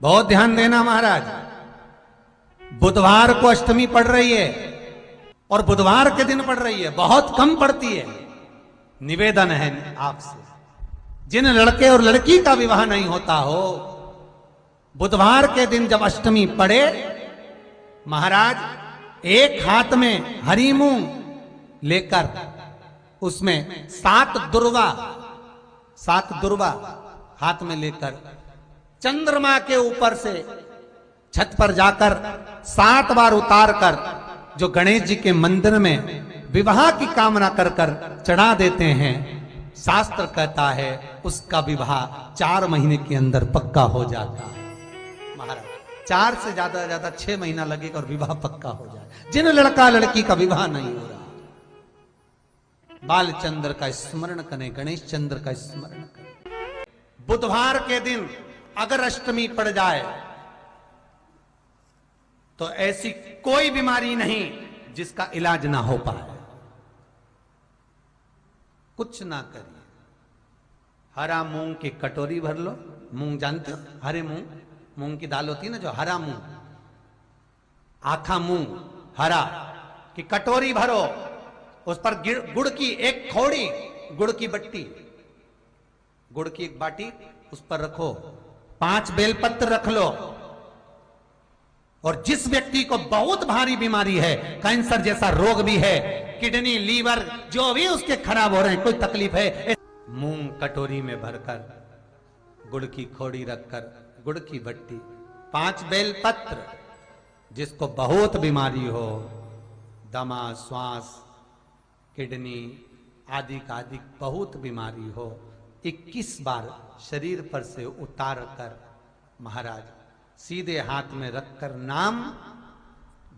बहुत ध्यान देना महाराज, बुधवार को अष्टमी पड़ रही है और बुधवार के दिन पड़ रही है, बहुत कम पड़ती है। निवेदन है आपसे, जिन लड़के और लड़की का विवाह नहीं होता हो, बुधवार के दिन जब अष्टमी पड़े, महाराज एक हाथ में हरी मूंग लेकर उसमें 7 दुर्वा हाथ में लेकर चंद्रमा के ऊपर से छत पर जाकर 7 बार उतार कर जो गणेश जी के मंदिर में विवाह की कामना कर कर चढ़ा देते हैं, शास्त्र कहता है उसका विवाह 4 महीने के अंदर पक्का हो जाता है। महाराज 4 से ज्यादा 6 महीना लगेगा और विवाह पक्का हो जाए। जिन लड़का लड़की का विवाह नहीं हो रहा, बालचंद्र का स्मरण करें, गणेश चंद्र का स्मरण करें। बुधवार के दिन अगर अष्टमी पड़ जाए तो ऐसी कोई बीमारी नहीं जिसका इलाज ना हो पाए। कुछ ना करिए, हरा मूंग की कटोरी भर लो। मूंग जानते हो, हरे मूंग की दाल होती है ना, जो हरा मूंग, आखा मूंग हरा की कटोरी भरो, उस पर गुड़ की एक खोड़ी, गुड़ की बट्टी, गुड़ की एक बाटी उस पर रखो, 5 बेलपत्र रख लो। और जिस व्यक्ति को बहुत भारी बीमारी है, कैंसर जैसा रोग भी है, किडनी लीवर जो भी उसके खराब हो रहे हैं, कोई तकलीफ है, मूंग कटोरी में भरकर, गुड़ की खोड़ी रखकर, गुड़ की बट्टी, 5 बेलपत्र, जिसको बहुत बीमारी हो, दमा, श्वास, किडनी आदि का आदि बहुत बीमारी हो, 21 बार शरीर पर से उतार कर महाराज सीधे हाथ में रखकर नाम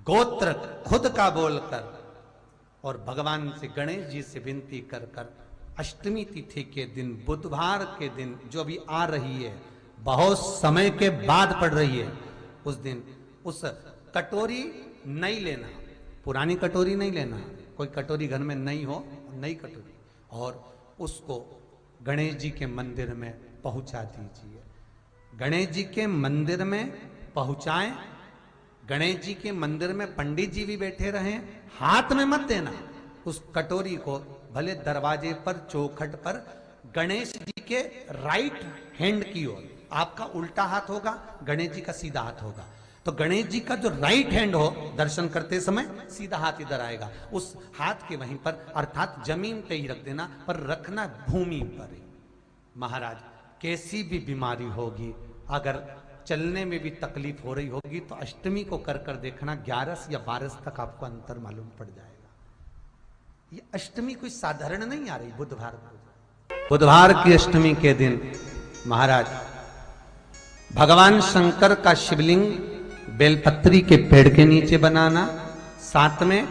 गोत्र खुद का बोलकर और भगवान से, गणेश जी से विनती कर कर अष्टमी तिथि के दिन, बुधवार के दिन जो भी आ रही है, बहुत समय के बाद पड़ रही है, उस दिन उस कटोरी नहीं लेना, पुरानी कटोरी नहीं लेना, कोई कटोरी घर में नहीं हो, नई कटोरी, और उसको गणेश जी के मंदिर में पहुंचा दीजिए। गणेश जी के मंदिर में पहुंचाएं, गणेश जी के मंदिर में पंडित जी भी बैठे रहें, हाथ में मत देना उस कटोरी को, भले दरवाजे पर, चौखट पर, गणेश जी के राइट हैंड की ओर, आपका उल्टा हाथ होगा, गणेश जी का सीधा हाथ होगा, तो गणेश जी का जो राइट हैंड हो, दर्शन करते समय सीधा हाथ इधर आएगा, उस हाथ के वहीं पर, अर्थात जमीन पे ही रख देना, पर रखना भूमि पर ही। महाराज कैसी भी बीमारी होगी, अगर चलने में भी तकलीफ हो रही होगी, तो अष्टमी को कर कर देखना, 11 या 12 तक आपको अंतर मालूम पड़ जाएगा। ये अष्टमी कोई साधारण नहीं आ रही, बुधवार की अष्टमी के दिन महाराज भगवान शंकर का शिवलिंग बेलपत्री के पेड़ के नीचे बनाना, साथ में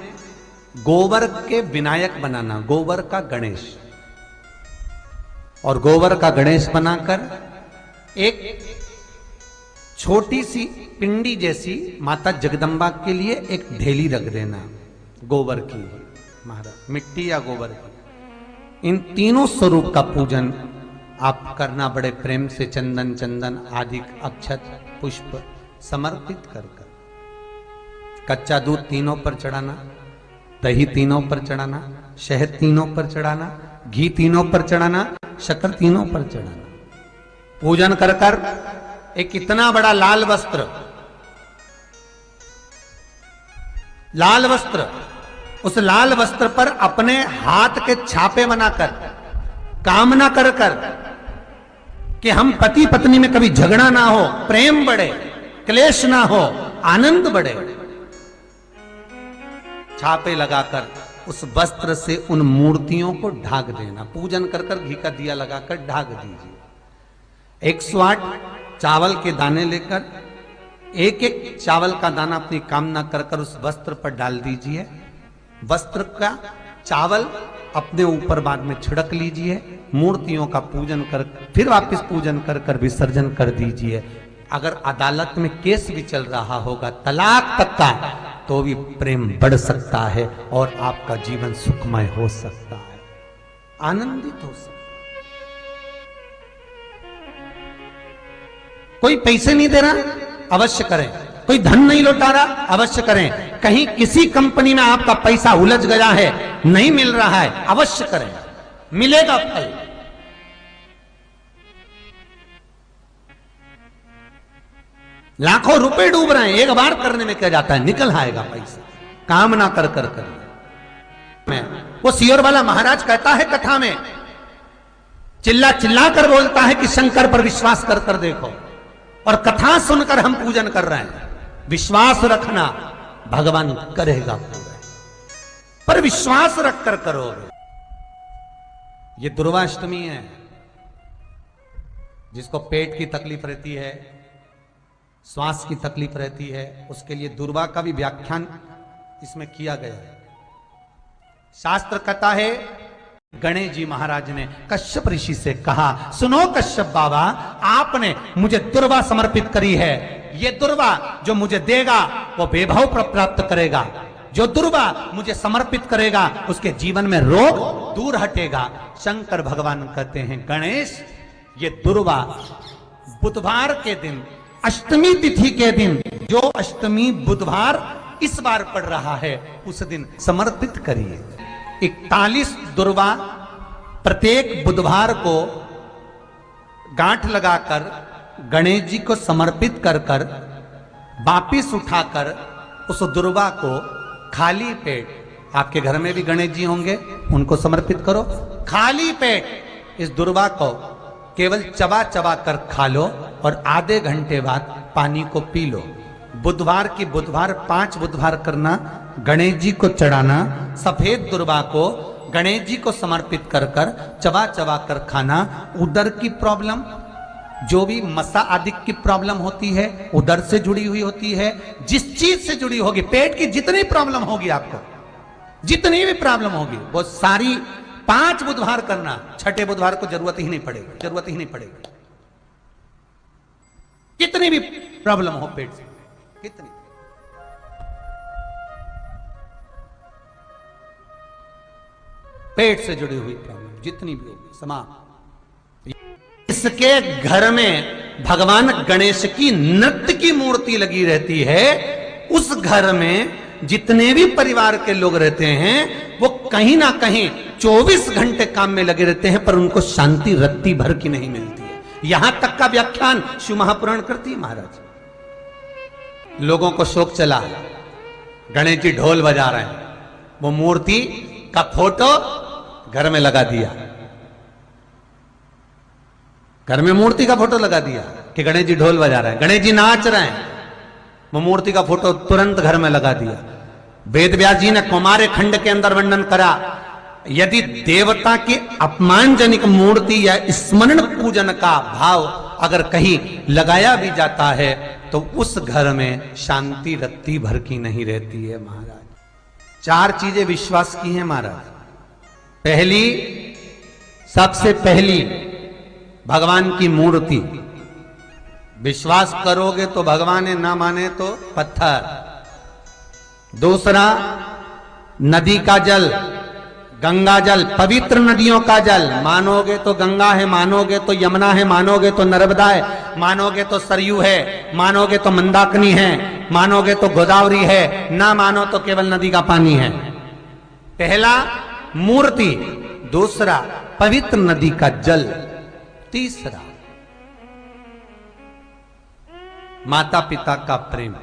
गोबर के विनायक बनाना, गोबर का गणेश, और गोबर का गणेश बनाकर एक छोटी सी पिंडी जैसी माता जगदम्बा के लिए एक ढेली रख देना, गोबर की, महाराज मिट्टी या गोबर की। इन तीनों स्वरूप का पूजन आप करना बड़े प्रेम से, चंदन आदि अक्षत पुष्प समर्पित कर कर, कच्चा दूध तीनों पर चढ़ाना, दही तीनों पर चढ़ाना, शहद तीनों पर चढ़ाना, घी तीनों पर चढ़ाना, शक्कर तीनों पर चढ़ाना। पूजन कर कर एक इतना बड़ा लाल वस्त्र, उस लाल वस्त्र पर अपने हाथ के छापे बनाकर कामना कर कर कि हम पति पत्नी में कभी झगड़ा ना हो, प्रेम बढ़े, क्लेश ना हो, आनंद बढ़े, छापे लगाकर उस वस्त्र से उन मूर्तियों को ढाक देना। पूजन कर कर घी का दिया लगाकर ढाक दीजिए। 108 चावल के दाने लेकर एक एक चावल का दाना अपनी कामना कर कर उस वस्त्र पर डाल दीजिए। वस्त्र का चावल अपने ऊपर बाद में छिड़क लीजिए। मूर्तियों का पूजन कर फिर वापस पूजन कर कर विसर्जन कर दीजिए। अगर अदालत में केस भी चल रहा होगा तलाक तक का, तो भी प्रेम बढ़ सकता है और आपका जीवन सुखमय हो सकता है, आनंदित हो सकता है। कोई पैसे नहीं दे रहा, अवश्य करें। कोई धन नहीं लौटा रहा, अवश्य करें। कहीं किसी कंपनी में आपका पैसा उलझ गया है, नहीं मिल रहा है, अवश्य करें, मिलेगा फल। लाखों रुपए डूब रहे हैं, एक बार करने में क्या जाता है, निकल आएगा पैसा। काम ना कर कर कर में वो सियोर वाला महाराज कहता है कथा में, चिल्ला चिल्ला कर बोलता है कि शंकर पर विश्वास कर कर देखो, और कथा सुनकर हम पूजन कर रहे हैं। विश्वास रखना, भगवान करेगा पूरा, पर विश्वास रख कर करोगे। ये दुर्वाष्टमी है। जिसको पेट की तकलीफ रहती है, श्वास की तकलीफ रहती है, उसके लिए दुर्वा का भी व्याख्यान इसमें किया गया है। शास्त्र कहता है, गणेश जी महाराज ने कश्यप ऋषि से कहा, सुनो कश्यप बाबा, आपने मुझे दुर्वा समर्पित करी है। ये दुर्वा जो मुझे देगा वो वैभव प्राप्त करेगा। जो दुर्वा मुझे समर्पित करेगा उसके जीवन में रोग दूर हटेगा। शंकर भगवान कहते हैं, गणेश, ये दुर्वा बुधवार के दिन, अष्टमी तिथि के दिन, जो अष्टमी बुधवार इस बार पड़ रहा है, उस दिन समर्पित करिए। 41 दुर्वा प्रत्येक बुधवार को गांठ लगाकर गणेश जी को समर्पित कर कर वापिस उठाकर उस दुर्वा को खाली पेट, आपके घर में भी गणेश जी होंगे, उनको समर्पित करो। खाली पेट इस दुर्वा को केवल चबा चबा कर खा लो और आधे घंटे बाद पानी को पी लो। बुधवार की बुधवार 5 बुधवार करना, गणेश जी को चढ़ाना। सफेद दुर्वा को गणेश जी को समर्पित कर कर चबा चबा कर खाना। उदर की प्रॉब्लम, जो भी मसा आदि की प्रॉब्लम होती है, उदर से जुड़ी हुई होती है। जिस चीज से जुड़ी होगी, पेट की जितनी प्रॉब्लम होगी, आपको जितनी भी प्रॉब्लम होगी, वो सारी 5 बुधवार करना। छठे बुधवार को जरूरत ही नहीं पड़ेगी, जरूरत ही नहीं पड़ेगी। कितनी भी प्रॉब्लम हो पेट से, कितनी, पेट से जुड़ी हुई प्रॉब्लम जितनी भी होगी, समाप्त। इसके घर में भगवान गणेश की नृत्य की मूर्ति लगी रहती है। उस घर में जितने भी परिवार के लोग रहते हैं, वो कहीं ना कहीं 24 घंटे काम में लगे रहते हैं, पर उनको शांति रत्ती भर की नहीं मिलती है। यहां तक का व्याख्यान शिव महापुराण करती है महाराज। लोगों को शोक चला, गणेश जी ढोल बजा रहे हैं, वो मूर्ति का फोटो घर में लगा दिया, घर में मूर्ति का फोटो लगा दिया कि गणेश जी ढोल बजा रहे हैं, गणेश जी नाच रहे हैं, वो मूर्ति का फोटो तुरंत घर में लगा दिया। वेद व्यास जी ने कुमार खंड के अंदर वर्णन करा, यदि देवता की अपमानजनक मूर्ति या स्मरण पूजन का भाव अगर कहीं लगाया भी जाता है, तो उस घर में शांति रत्ती भर की नहीं रहती है महाराज। 4 चीजें विश्वास की हैं महाराज। पहली, सबसे पहली, भगवान की मूर्ति। विश्वास करोगे तो भगवान है, ना माने तो पत्थर। दूसरा, नदी का जल, गंगा जल, पवित्र नदियों का जल। मानोगे तो गंगा है, मानोगे तो यमुना है, मानोगे तो नर्मदा है, मानोगे तो सरयू है, मानोगे तो मंदाकिनी है, मानोगे तो गोदावरी है, ना मानो तो केवल नदी का पानी है। पहला मूर्ति, दूसरा पवित्र नदी का जल, तीसरा माता पिता का प्रेम।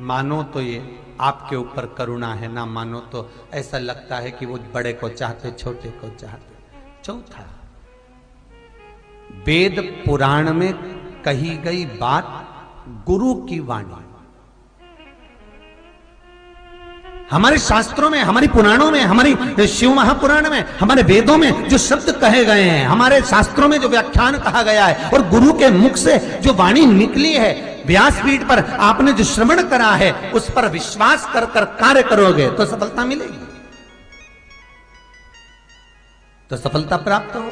मानो तो ये आपके ऊपर करुणा है, ना मानो तो ऐसा लगता है कि वो बड़े को चाहते, छोटे को चाहते। चौथा, वेद पुराण में कही गई बात गुरु की वाणी। हमारे शास्त्रों में, हमारी पुराणों में, हमारी शिव महापुराण में, हमारे वेदों में जो शब्द कहे गए हैं, हमारे शास्त्रों में जो व्याख्यान कहा गया है, और गुरु के मुख से जो वाणी निकली है, व्यासपीठ पर आपने जो श्रवण करा है, उस पर विश्वास कर कर कार्य करोगे तो सफलता मिलेगी, तो सफलता प्राप्त हो।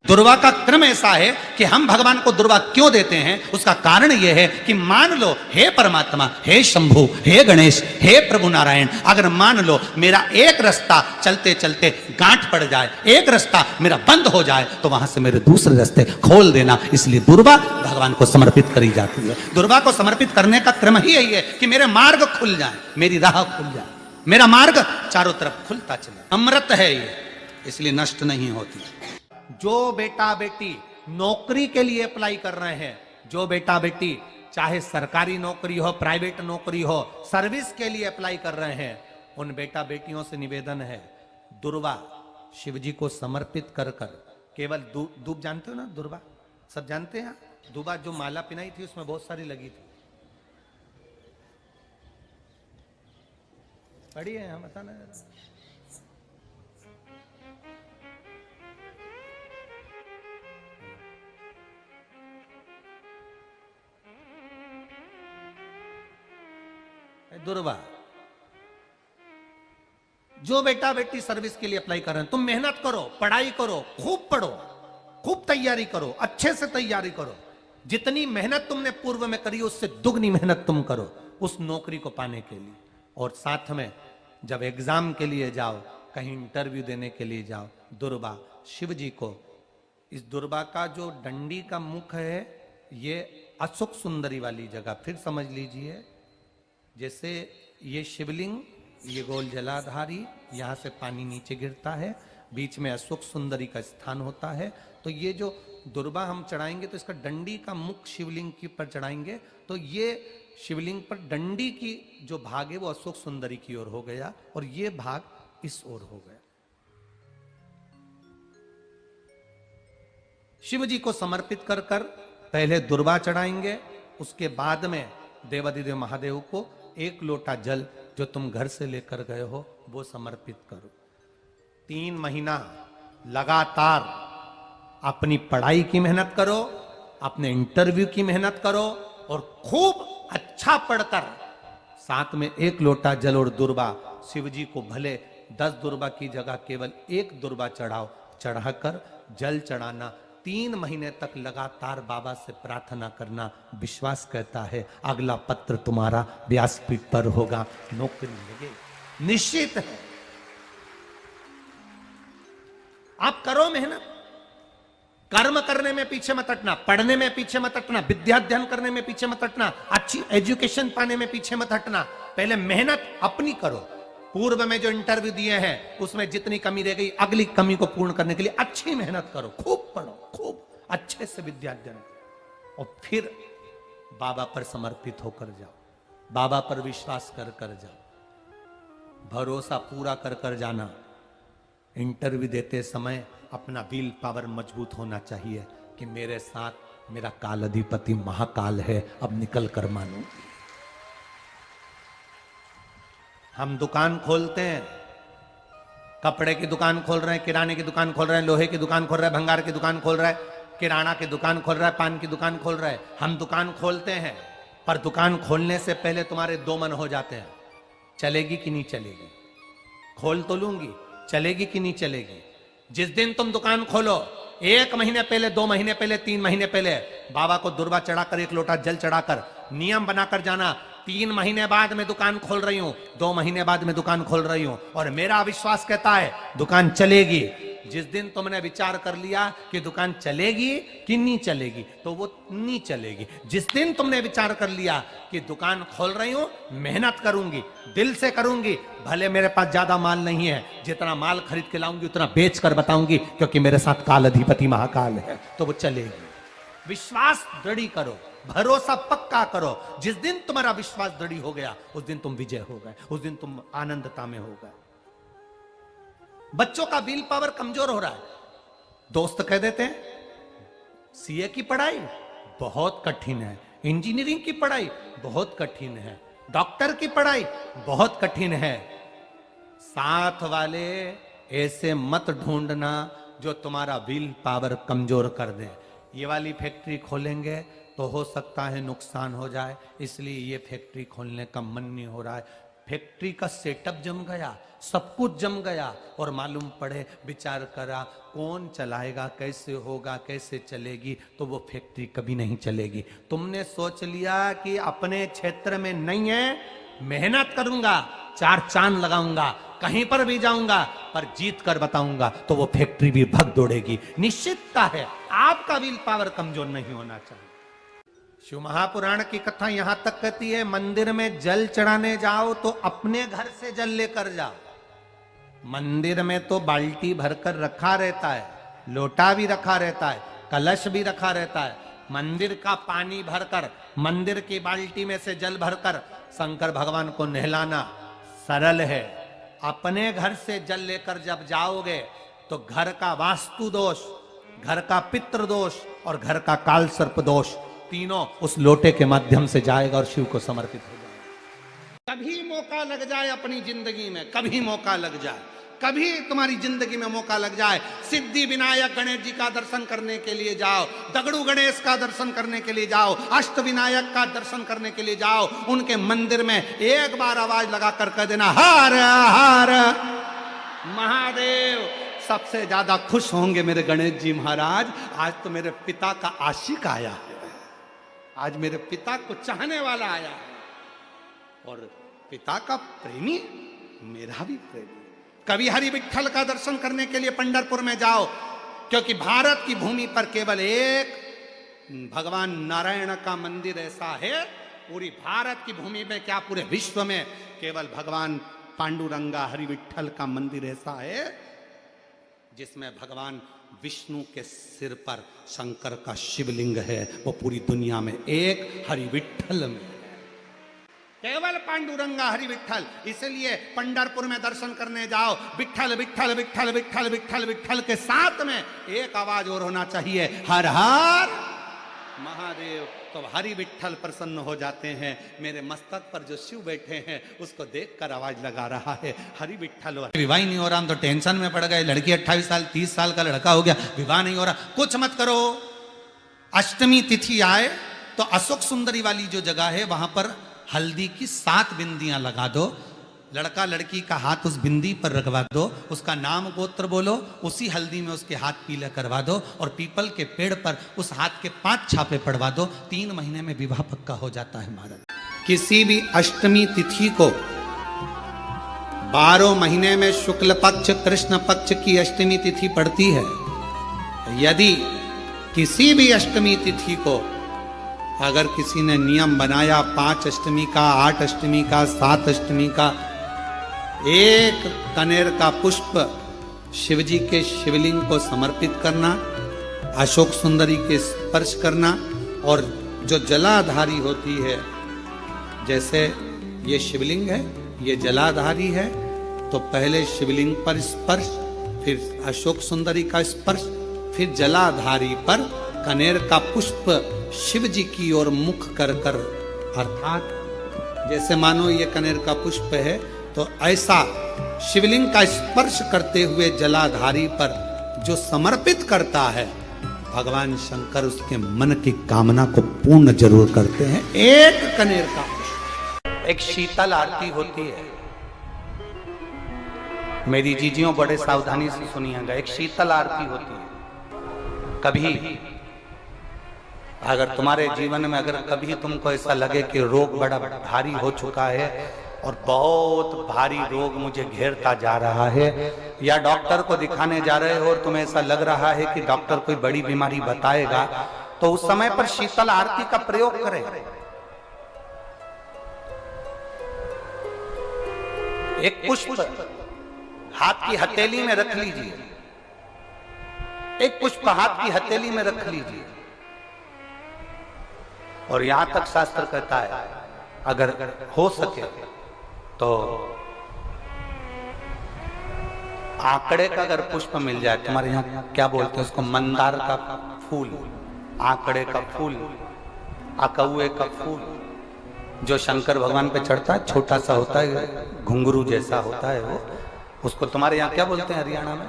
दुर्वा का क्रम ऐसा है कि हम भगवान को दुर्वा क्यों देते हैं, उसका कारण यह है कि मान लो हे परमात्मा, हे शंभु, हे गणेश, हे प्रभु नारायण, अगर मान लो मेरा एक रास्ता चलते चलते गांठ पड़ जाए, एक रास्ता मेरा बंद हो जाए, तो वहां से मेरे दूसरे रास्ते खोल देना। इसलिए दुर्वा भगवान को समर्पित करी जाती है। दुर्वा को समर्पित करने का क्रम ही यही है कि मेरे मार्ग खुल जाए, मेरी राह खुल जाए, मेरा मार्ग चारों तरफ खुलता चले। अमृत है ये, इसलिए नष्ट नहीं होती। जो बेटा बेटी नौकरी के लिए अप्लाई कर रहे हैं, जो बेटा बेटी चाहे सरकारी नौकरी हो, प्राइवेट नौकरी हो, सर्विस के लिए अप्लाई कर रहे हैं, उन बेटा बेटियों से निवेदन है, दुर्वा शिव जी को समर्पित कर कर केवल दूब जानते हो ना, दुर्वा सब जानते हैं। दुबा जो माला पिनाई थी उसमें बहुत सारी लगी थी, पढ़ी है यहाँ, बताना जरा। दुर्वा, जो बेटा बेटी सर्विस के लिए अप्लाई कर रहे हैं, तुम मेहनत करो, पढ़ाई करो, खूब पढ़ो, खूब तैयारी करो, अच्छे से तैयारी करो। जितनी मेहनत तुमने पूर्व में करी उससे दुगनी मेहनत तुम करो उस नौकरी को पाने के लिए। और साथ में जब एग्जाम के लिए जाओ, कहीं इंटरव्यू देने के लिए जाओ, दुर्वा शिव जी को, इस दुर्वा का जो डंडी का मुख है ये अशोक सुंदरी वाली जगह, फिर समझ लीजिए जैसे ये शिवलिंग, ये गोल जलाधारी, यहां से पानी नीचे गिरता है, बीच में अशोक सुंदरी का स्थान होता है। तो ये जो दुर्वा हम चढ़ाएंगे तो इसका डंडी का मुख शिवलिंग के पर चढ़ाएंगे, तो ये शिवलिंग पर डंडी की जो भाग है वो अशोक सुंदरी की ओर हो गया और ये भाग इस ओर हो गया। शिव जी को समर्पित कर कर पहले दुर्वा चढ़ाएंगे, उसके बाद में देवाधिदेव महादेव को एक लोटा जल जो तुम घर से लेकर गए हो वो समर्पित करो। 3 महीना लगातार अपनी पढ़ाई की मेहनत करो, अपने इंटरव्यू की मेहनत करो और खूब अच्छा पढ़कर साथ में एक लोटा जल और दुर्वा, शिव जी को भले 10 दुर्वा की जगह केवल 1 दुर्वा चढ़ाओ, चढ़ाकर जल चढ़ाना, 3 महीने तक लगातार बाबा से प्रार्थना करना। विश्वास कहता है अगला पत्र तुम्हारा व्यासपीठ पर होगा, नौकरी मिलेगी, निश्चित है। आप करो मेहनत, कर्म करने में पीछे मत हटना, पढ़ने में पीछे मत हटना, विद्या अध्ययन करने में पीछे मत हटना, अच्छी एजुकेशन पाने में पीछे मत हटना। पहले मेहनत अपनी करो। पूर्व में जो इंटरव्यू दिए हैं उसमें जितनी कमी रह गई, अगली कमी को पूर्ण करने के लिए अच्छी मेहनत करो, खूब पढ़ो, खूब अच्छे से विद्या अध्ययन करो और फिर बाबा पर समर्पित होकर जाओ, बाबा पर विश्वास कर कर जाओ, भरोसा पूरा कर कर जाना। इंटरव्यू देते समय अपना विल पावर मजबूत होना चाहिए कि मेरे साथ मेरा काल अधिपति महाकाल है, अब निकल कर मानो। हम दुकान खोलते हैं, कपड़े की दुकान खोल रहे हैं, किराने की दुकान खोल रहे हैं, लोहे की दुकान खोल रहे हैं, भंगार की दुकान खोल रहे हैं, किराना की दुकान खोल रहा है, पान की दुकान खोल रहा है। हम दुकान खोलते हैं पर दुकान खोलने से पहले तुम्हारे 2 मन हो जाते हैं, चलेगी कि नहीं चलेगी, खोल तो लूंगी, चलेगी कि नहीं चलेगी। जिस दिन तुम दुकान खोलो 1 महीने पहले, 2 महीने पहले, 3 महीने पहले बाबा को दुर्वा चढ़ाकर 1 लोटा जल चढ़ाकर नियम बनाकर जाना, 3 महीने बाद मैं दुकान खोल रही हूं, 2 महीने बाद मैं दुकान खोल रही हूं और मेरा विश्वास कहता है दुकान चलेगी। जिस दिन तुमने विचार कर लिया कि दुकान चलेगी कि नहीं चलेगी तो वो नहीं चलेगी। जिस दिन तुमने विचार कर लिया कि दुकान खोल रही हूं, मेहनत करूंगी, दिल से करूंगी, भले मेरे पास ज्यादा माल नहीं है, जितना माल खरीद के लाऊंगी उतना बेच कर बताऊंगी क्योंकि मेरे साथ काल अधिपति महाकाल है, तो वो चलेगी। विश्वास दृढ़ करो, भरोसा पक्का करो। जिस दिन तुम्हारा विश्वास दृढ़ हो गया उस दिन तुम विजय हो गए, उस दिन तुम आनंदता में हो गए। बच्चों का विल पावर कमजोर हो रहा है, दोस्त कह देते हैं सीए की पढ़ाई बहुत कठिन है, इंजीनियरिंग की पढ़ाई बहुत कठिन है, डॉक्टर की पढ़ाई बहुत कठिन है। साथ वाले ऐसे मत ढूंढना जो तुम्हारा विल पावर कमजोर कर दे। ये वाली फैक्ट्री खोलेंगे तो हो सकता है नुकसान हो जाए, इसलिए ये फैक्ट्री खोलने का मन नहीं हो रहा है। फैक्ट्री का सेटअप जम गया, सब कुछ जम गया, और मालूम पड़े, विचार करा कौन चलाएगा, कैसे होगा, कैसे चलेगी, तो वो फैक्ट्री कभी नहीं चलेगी। तुमने सोच लिया कि अपने क्षेत्र में नहीं है, मेहनत करूंगा, चार चांद लगाऊंगा, कहीं पर भी जाऊंगा, पर जीत कर बताऊंगा, तो वो फैक्ट्री भी भग दौड़ेगी। निश्चितता है, आपका विल पावर कमजोर नहीं होना चाहिए। शिव महापुराण की कथा यहां तक कहती है, मंदिर में जल चढ़ाने जाओ तो अपने घर से जल लेकर जाओ। मंदिर में तो बाल्टी भरकर रखा रहता है, लोटा भी रखा रहता है, कलश भी रखा रहता है। मंदिर का पानी भरकर, मंदिर की बाल्टी में से जल भरकर शंकर भगवान को नहलाना सरल है। अपने घर से जल लेकर जब जाओगे तो घर का वास्तु दोष, घर का पितृ दोष और घर का काल सर्प दोष तीनों उस लोटे के माध्यम से जाएगा और शिव को समर्पित हो जाएगा। कभी मौका लग जाए अपनी जिंदगी में, कभी मौका लग जाए, कभी तुम्हारी जिंदगी में मौका लग जाए, सिद्धि विनायक गणेश जी का दर्शन करने के लिए जाओ, दगड़ू गणेश का दर्शन करने के लिए जाओ, अष्ट विनायक का दर्शन करने के लिए जाओ, उनके मंदिर में एक बार आवाज लगा कर कह देना हर हर महादेव। सबसे ज्यादा खुश होंगे मेरे गणेश जी महाराज, आज तो मेरे पिता का आशिक आया है, आज मेरे पिता को चाहने वाला आया है, और पिता का प्रेमी मेरा भी प्रेमी। कभी हरि विठ्ठल का दर्शन करने के लिए पंढरपुर में जाओ, क्योंकि भारत की भूमि पर केवल एक भगवान नारायण का मंदिर ऐसा है, पूरी भारत की भूमि में क्या पूरे विश्व में केवल भगवान पांडुरंगा हरि विठ्ठल का मंदिर ऐसा है जिसमें भगवान विष्णु के सिर पर शंकर का शिवलिंग है। वो पूरी दुनिया में एक हरि विठ्ठल में, केवल पांडुरंगा हरि विठ्ठल। इसलिए पंढरपुर में दर्शन करने जाओ, विठ्ठल विठ्ठल विठ्ठल विठ्ठल विठ्ठल विठ्ठल के साथ में एक आवाज और होना चाहिए, हर हर महादेव। तो हरि विठ्ठल प्रसन्न हो जाते हैं। मेरे मस्तक पर जो शिव बैठे हैं उसको देखकर आवाज लगा रहा है, हरि विठ्ठल। विवाह नहीं हो रहा, हम तो टेंशन में पड़ गए, लड़की 28 साल 30 साल का लड़का हो गया, विवाह नहीं हो रहा। कुछ मत करो, अष्टमी तिथि आए तो अशोक सुंदरी वाली जो जगह है वहां पर हल्दी की 7 बिंदियां लगा दो, लड़का लड़की का हाथ उस बिंदी पर रखवा दो, उसका नाम गोत्र बोलो, उसी हल्दी में उसके हाथ पीला करवा दो, और पीपल के पेड़ पर उस हाथ के 5 छापे पड़वा दो। 3 महीने में विवाह पक्का हो जाता है महाराज। किसी भी अष्टमी तिथि को 12 महीने में शुक्ल पक्ष कृष्ण पक्ष की अष्टमी तिथि पड़ती है। यदि किसी भी अष्टमी तिथि को अगर किसी ने नियम बनाया 5 अष्टमी का, 8 अष्टमी का, 7 अष्टमी का, एक कनेर का पुष्प शिवजी के शिवलिंग को समर्पित करना, अशोक सुंदरी के स्पर्श करना, और जो जलाधारी होती है, जैसे ये शिवलिंग है, ये जलाधारी है, तो पहले शिवलिंग पर स्पर्श, फिर अशोक सुंदरी का स्पर्श, फिर जलाधारी पर कनेर का पुष्प शिव जी की ओर मुख कर कर, अर्थात जैसे मानो ये कनेर का पुष्प है, तो ऐसा शिवलिंग का स्पर्श करते हुए जलाधारी पर जो समर्पित करता है, भगवान शंकर उसके मन की कामना को पूर्ण जरूर करते हैं। एक कनेर का पुष्प। एक शीतल आरती होती है, मेरी जीजियों बड़े सावधानी से सुनिएगा। एक शीतल आरती होती है। कभी अगर तुम्हारे जीवन में अगर कभी तुमको ऐसा लगे कि रोग बड़ा भारी हो चुका है और बहुत भारी रोग मुझे घेरता जा रहा है, या डॉक्टर को दिखाने जा रहे हो और तुम्हें ऐसा लग रहा है कि डॉक्टर कोई बड़ी बीमारी बताएगा, तो उस समय पर शीतल आरती का प्रयोग करें। एक पुष्प हाथ की हथेली में रख लीजिए, एक पुष्प हाथ की हथेली में रख लीजिए, और यहां तक शास्त्र कहता है अगर हो सके तो आंकड़े का अगर पुष्प मिल जाए, तुम्हारे यहाँ क्या बोलते हैं उसको, मंदार का फूल, आंकड़े का फूल, अकौए का फूल, जो शंकर भगवान पे चढ़ता है, छोटा सा होता है, घुंघरू जैसा होता है वो, उसको तुम्हारे यहाँ क्या बोलते हैं हरियाणा में?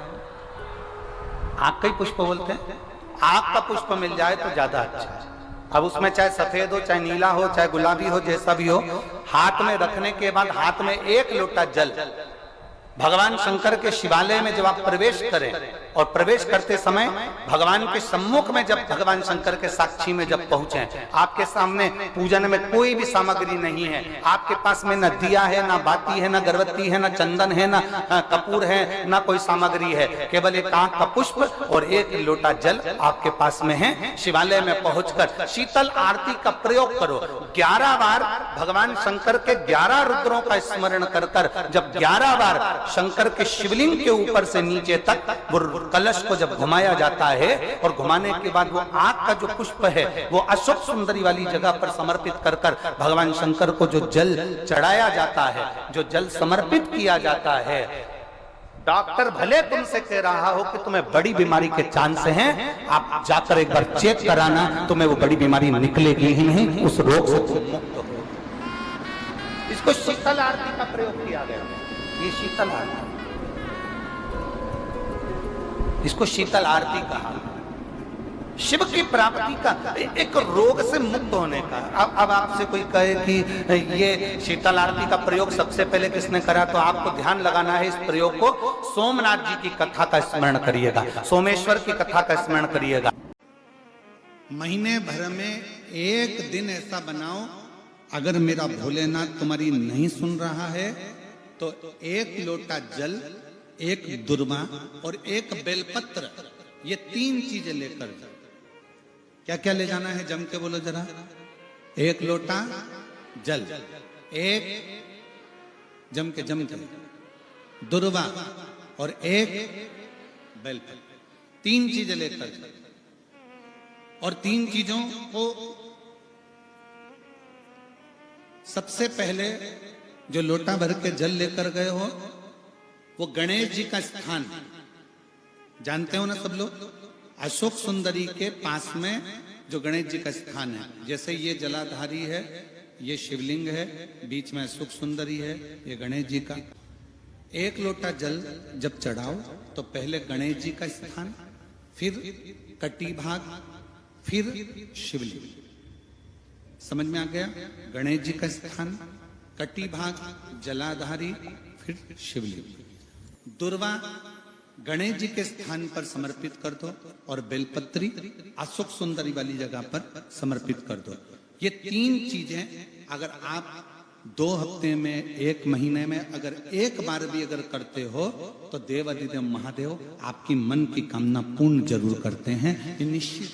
आंख का ही पुष्प बोलते हैं। आंख का पुष्प मिल जाए तो ज्यादा अच्छा है। अब उसमें चाहे सफेद हो, चाहे नीला हो, चाहे गुलाबी हो, जैसा भी हो, हाथ में रखने के बाद हाथ में 1 लोटा जल भगवान शंकर के शिवालय में जब आप प्रवेश करें और प्रवेश करते समय भगवान के सम्मुख में जब भगवान शंकर के साक्षी में जब पहुंचे, आपके सामने पूजन में कोई भी सामग्री नहीं है, आपके पास में न दिया है, ना बाती है, ना गर्भवती है, ना चंदन है, ना कपूर है, ना कोई सामग्री है, केवल एक आंख का पुष्प और 1 लोटा जल आपके पास में है। शिवालय में पहुंचकर शीतल आरती का प्रयोग करो। 11 बार भगवान शंकर के 11 रुद्रों का स्मरण कर कर जब 11 बार शंकर के शिवलिंग के ऊपर से नीचे तक वो कलश को जब घुमाया जाता है और घुमाने के बाद वो आग का जो पुष्प है वो अशोक सुंदरी वाली जगह पर समर्पित कर कर भगवान शंकर को जो जल चढ़ाया जाता है, जो जल समर्पित किया जाता है, डॉक्टर भले तुमसे कह रहा हो कि तुम्हें बड़ी बीमारी के चांस हैं, आप जाकर एक बार चेक कराना, तुम्हें वो बड़ी बीमारी निकलेगी ही नहीं, उस रोग से तुम मुक्त हो। इसको शीतल आरती का प्रयोग किया गया। ये शीतल आरती, इसको शीतल आरती कहा। शिव की प्राप्ति का, एक रोग से मुक्त होने का। अब आपसे कोई कहे कि ये शीतल आरती का प्रयोग सबसे पहले किसने करा, तो आपको ध्यान लगाना है इस प्रयोग को। सोमनाथ जी की कथा का स्मरण करिएगा, सोमेश्वर की कथा का स्मरण करिएगा। महीने भर में 1 दिन ऐसा बनाओ, अगर मेरा भोलेनाथ तुम्हारी नहीं सुन रहा है तो 1 लोटा जल, 1 दुर्वा और 1 बेलपत्र, ये 3 चीजें लेकर जाओ। क्या क्या ले जाना है, जम के बोलो जरा। 1 लोटा जल, 1 जम के दुर्वा और 1 बेलपत्र, 3 चीजें लेकर जाओ। और 3 चीजों को सबसे पहले जो लोटा भर के जल लेकर गए हो वो गणेश जी का स्थान जानते हो ना सब लोग, अशोक सुंदरी के पास में जो गणेश जी का स्थान है। जैसे ये जलाधारी है, ये शिवलिंग है, बीच में अशोक सुंदरी है, ये गणेश जी का। 1 लोटा जल जब चढ़ाओ तो पहले गणेश जी का स्थान, फिर कटी भाग, फिर शिवलिंग। समझ में आ गया? गणेश जी का स्थान, कटी भाग, जलाधारी, फिर शिवलिंग। दुर्वा गणेश जी के स्थान पर समर्पित कर दो और बेलपत्री अशोक सुंदरी वाली जगह पर समर्पित कर दो। ये 3 चीजें अगर आप 2 हफ्ते में, 1 महीने में अगर 1 बार भी अगर करते हो तो देवाधिदेव महादेव आपकी मन की कामना पूर्ण जरूर करते हैं, ये निश्चित।